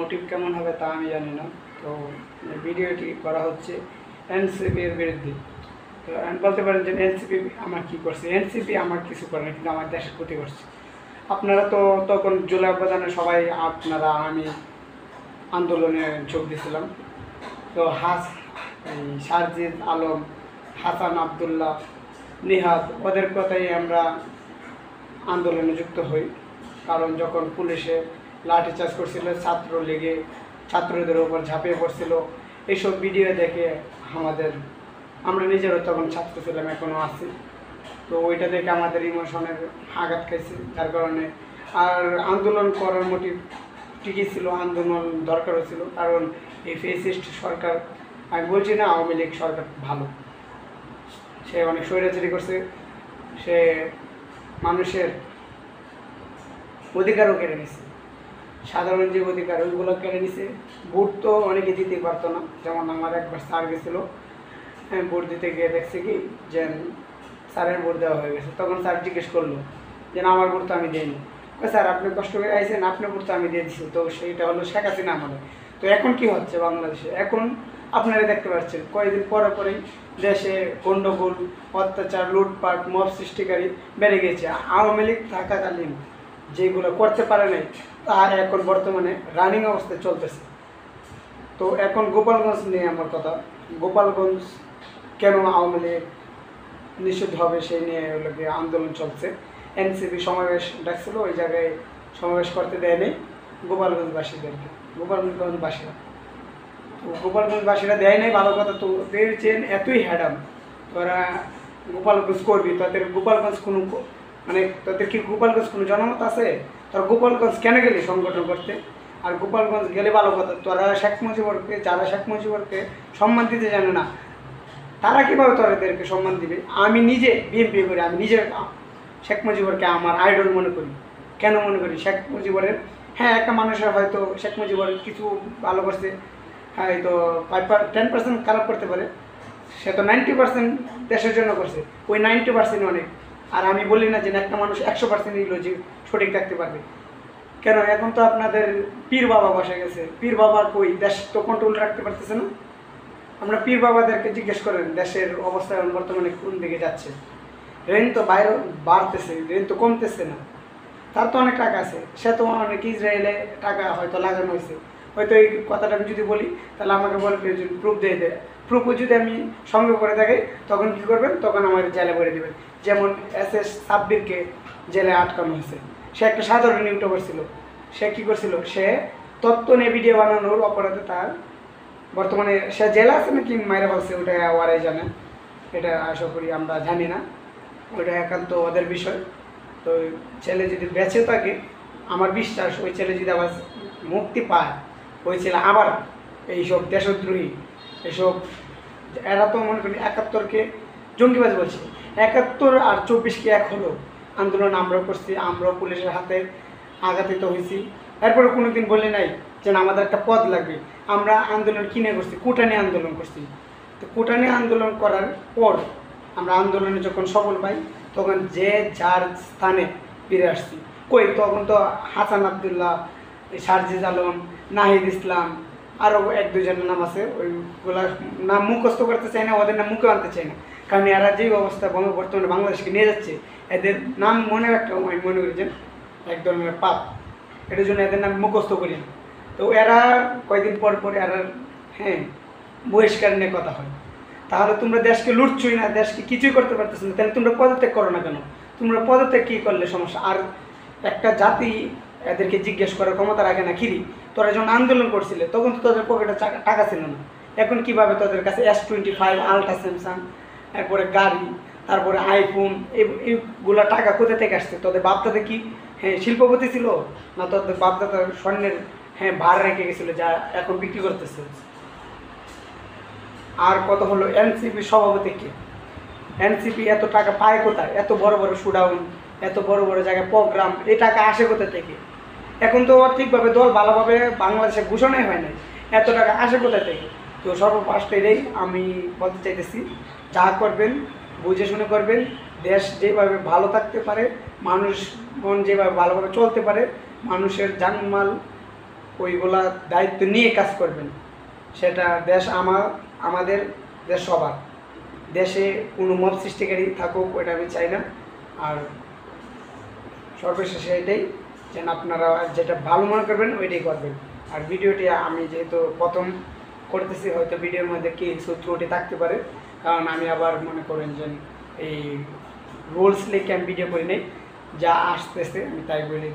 Motive কেমন হবে তা আমি জানি না। তো ভিডিওটি করা হচ্ছে এনসিপির বিরুদ্ধে। তো বলতে পারেন যে এনসিপি আমার কী করছে, এনসিপি আমার কিছু করে না, কিন্তু আমার দেশের ক্ষতি করছে। আপনারা তো তখন জুলাই অভ্যুত্থানে সবাই আপনারা আমি আন্দোলনে যোগ দিয়েছিলাম। তো সারজিদ আলম, হাসান আবদুল্লাহ, নিহাদ ওদের কথাই আমরা আন্দোলনে যুক্ত হই। কারণ যখন পুলিশে লাঠিচার্জ করছিল, ছাত্রলীগে ছাত্রদের ওপর ঝাঁপিয়ে পড়ছিল, এইসব ভিডিও দেখে আমরা নিজেরও তখন ছাত্র ছিলাম, এখনও আছি। তো ওইটা দেখে আমাদের ইমোশনের আঘাত খাইছে, যার কারণে আর আন্দোলন করার মোটিভ ঠিকই ছিল, আন্দোলন দরকারও ছিল। কারণ এই ফেসিস্ট সরকার, আমি বলছি না আওয়ামী লীগ সরকার ভালো, সে অনেক স্বৈরাচারী করছে, সে মানুষের অধিকারও কেড়ে নিছে, সাধারণ যে অধিকার ওইগুলো কেড়ে নিছে। ভোট তো অনেকে দিতে পারতো না, যেমন আমার একবার স্যার গেছিলো, ভোট দিতে গিয়ে দেখছে কি যে স্যারের ভোট দেওয়া হয়ে গেছে। তখন স্যার জিজ্ঞেস করলো যে না, আমার ভোট তো আমি দিইনি। স্যার আপনি কষ্ট করে আইসেন, আপনার ভোট তো আমি দিয়ে দিচ্ছি। তো সেইটা হলো শেখ হাসিনা আমলে। তো এখন কি হচ্ছে বাংলাদেশে, এখন আপনারা দেখতে পাচ্ছেন কয়েকদিন পরে পরেই দেশে গণ্ডগোল, অত্যাচার, লুটপাট, মব সৃষ্টিকারী বেড়ে গেছে। আওয়ামী লীগ থাকাকালীন যেগুলো করতে পারে নাই তার এখন বর্তমানে রানিং অবস্থায় চলতেছে। তো এখন গোপালগঞ্জ নিয়ে আমার কথা, গোপালগঞ্জ কেন আওয়ামী লীগ নিষিদ্ধ হবে সেই নিয়ে ওগুলোকে আন্দোলন চলছে। এনসিপি সমাবেশ ডাকছিল, ওই জায়গায় সমাবেশ করতে দেয়নি গোপালগঞ্জবাসীদেরকে, গোপালগঞ্জবাসীরা। তো গোপালগঞ্জবাসীরা দেয় নাই ভালো কথা, তো পেয়েছেন এতই হ্যাডাম তোরা গোপালগঞ্জ করবি, তাদের গোপালগঞ্জ কোনো মানে তাদের কি গোপালগঞ্জ কোনো জনমত আছে? তোরা গোপালগঞ্জ কেন গেলি সংগঠন করতে? আর গোপালগঞ্জ গেলে ভালো কথা, তোরা শেখ মুজিবরকে, যারা শেখ মুজিবরকে সম্মান দিতে জানে না, তারা কীভাবে তোদেরকে সম্মান দিবে? আমি নিজে বিএনপি করি, আমি নিজে শেখ মুজিবরকে আমার আইডল মনে করি। কেন মনে করি? শেখ মুজিবরের, হ্যাঁ একটা মানুষের হয়তো শেখ মুজিবর কিছু ভালো করছে, হয়তো 10% খারাপ করতে পারে, সে তো 90% দেশের জন্য করছে, ওই 90% অনেক। আর আমি বলি না যে একটা মানুষ 100% যে সঠিক থাকতে পারবে। কেন এখন তো আপনাদের পীর বাবা বসে গেছে, পীর বাবা কই, দেশ তো কন্ট্রোল রাখতে পারতেছে না। আমরা পীর বাবাদেরকে জিজ্ঞেস করেন দেশের অবস্থা এখন বর্তমানে কোন দিকে যাচ্ছে। ঋণ তো বাইরে বাড়তেছে, ঋণ তো কমতেছে না। তার তো অনেক টাকা আছে, সে তো অনেক ইসরায়েলে টাকা হয়তো লাগানো হয়েছে। হয়তো এই কথাটা আমি যদি বলি তাহলে আমাকে বলবে যে প্রুফ দিয়ে দেয়, প্রুফও যদি আমি সংগ্রহ করে থাকি তখন কী করবেন, তখন আমার জেলে ভরে দেবেন। যেমন SS সাব্বিরকে জেলে আটকানো হয়েছে, সে একটা সাধারণ ইউটিউবার ছিল, সে কী করছিল, সে তত্ত্ব নিয়ে ভিডিও বানানোর অপরাধে তার বর্তমানে সে জেলা আছে নাকি মাইরা বলছে, ওটা ওরাই জানে, এটা আশা করি আমরা জানি না, ওটা একান্ত ওদের বিষয়। তো ছেলে যদি বেঁচে থাকে, আমার বিশ্বাস ওই ছেলে যদি আবার মুক্তি পায়, ওই ছেলে আবার এইসব দেশদ্রোহী এসব, এরা তো মনে করি 71কে জঙ্গিবাজ বলছে, 71 আর 24কে এক হলো আন্দোলন আমরাও করছি, আমরাও পুলিশের হাতে আঘাতিত হয়েছি। এরপরে কোনো দিন বলে নাই যে আমাদের একটা পদ লাগবে। আমরা আন্দোলন কিনে করছি, কোটানি আন্দোলন করছি। তো কোটানি আন্দোলন করার পর আমরা আন্দোলনে যখন সফল পাই, তখন যে যার স্থানে ফিরে আসছি। কই তখন তো হাসান আবদুল্লাহ, সারজিদ আলম, নাহিদ ইসলাম, আরও 1-2জনের নাম আছে, ওইগুলা নাম মুখস্থ করতে চাই না, ওদের নাম মুখে আনতে চাই না, কারণ এরা যেই অবস্থা বর্তমানে বাংলাদেশকে নিয়ে যাচ্ছে, এদের নাম মনে রাখতে আমি মনে করি যে এক ধরনের পাপ, এটার জন্য এদের নাম মুখস্থ করি না। তো এরা কয়েকদিন পর পর এরা বহিষ্কার নিয়ে কথা হয়। তাহলে তোমরা দেশকে লুটছই না, দেশকে কিছুই করতে পারতেছ না, তাহলে তোমরা পদত্যাগ করো না কেন? তোমরা পদত্যাগ কী করলে সমস্যা? আর একটা জাতি এদেরকে জিজ্ঞেস করার ক্ষমতা রাখে না, কিরি তোরা যখন আন্দোলন করছিলে তখন তো তোদের পকেটে টাকা ছিল না, এখন কীভাবে তোদের কাছে S25 আলট্রা স্যামসাং, এরপরে গাড়ি, তারপরে আইফোন, এইগুলা টাকা কোথা থেকে আসছে? তোদের বাপদাদা কি শিল্পপতি ছিল না? তোদের বাপদাদা স্বর্ণের ভার রেখে গেছিলো যা এখন বিক্রি করতেছে? আর কত হলো এনসিপি সভাপতি কে? এনসিপি এত টাকা পায় কোথায়? এত বড় বড় শুডাউন, এত বড় বড় জায়গায় প্রোগ্রাম, এই টাকা আসে কোথা থেকে? এখন তো ঠিকভাবে দল ভালোভাবে বাংলাদেশে ঘোষণাই হয় নাই, এত টাকা আসে কোথা থেকে? তো সর্বফার্স্ট এটাই আমি বলতে চাইতেছি, যা করবেন বুঝে শুনে করবেন। দেশ যেভাবে ভালো থাকতে পারে, মানুষ মন যেভাবে ভালোভাবে চলতে পারে, মানুষের জানমাল ওইগুলা দায়িত্ব নিয়ে কাজ করবেন। সেটা দেশ আমাদের দেশ সবার, দেশে কোনো মব সৃষ্টিকারী থাকুক ওইটা আমি চাই না। আর সর্বশেষে এটাই যেন আপনারা যেটা ভালো মনে করবেন ওইটাই করবেন। আর ভিডিওটি আমি যেহেতু প্রথম করতেছি, হয়তো ভিডিওর মধ্যে কিছু ত্রুটি থাকতে পারে, কারণ আমি আবার মনে করেন যে এই রুলস লিখে আমি ভিডিও করি নাই, যা আসতেছে আমি তাই বলি।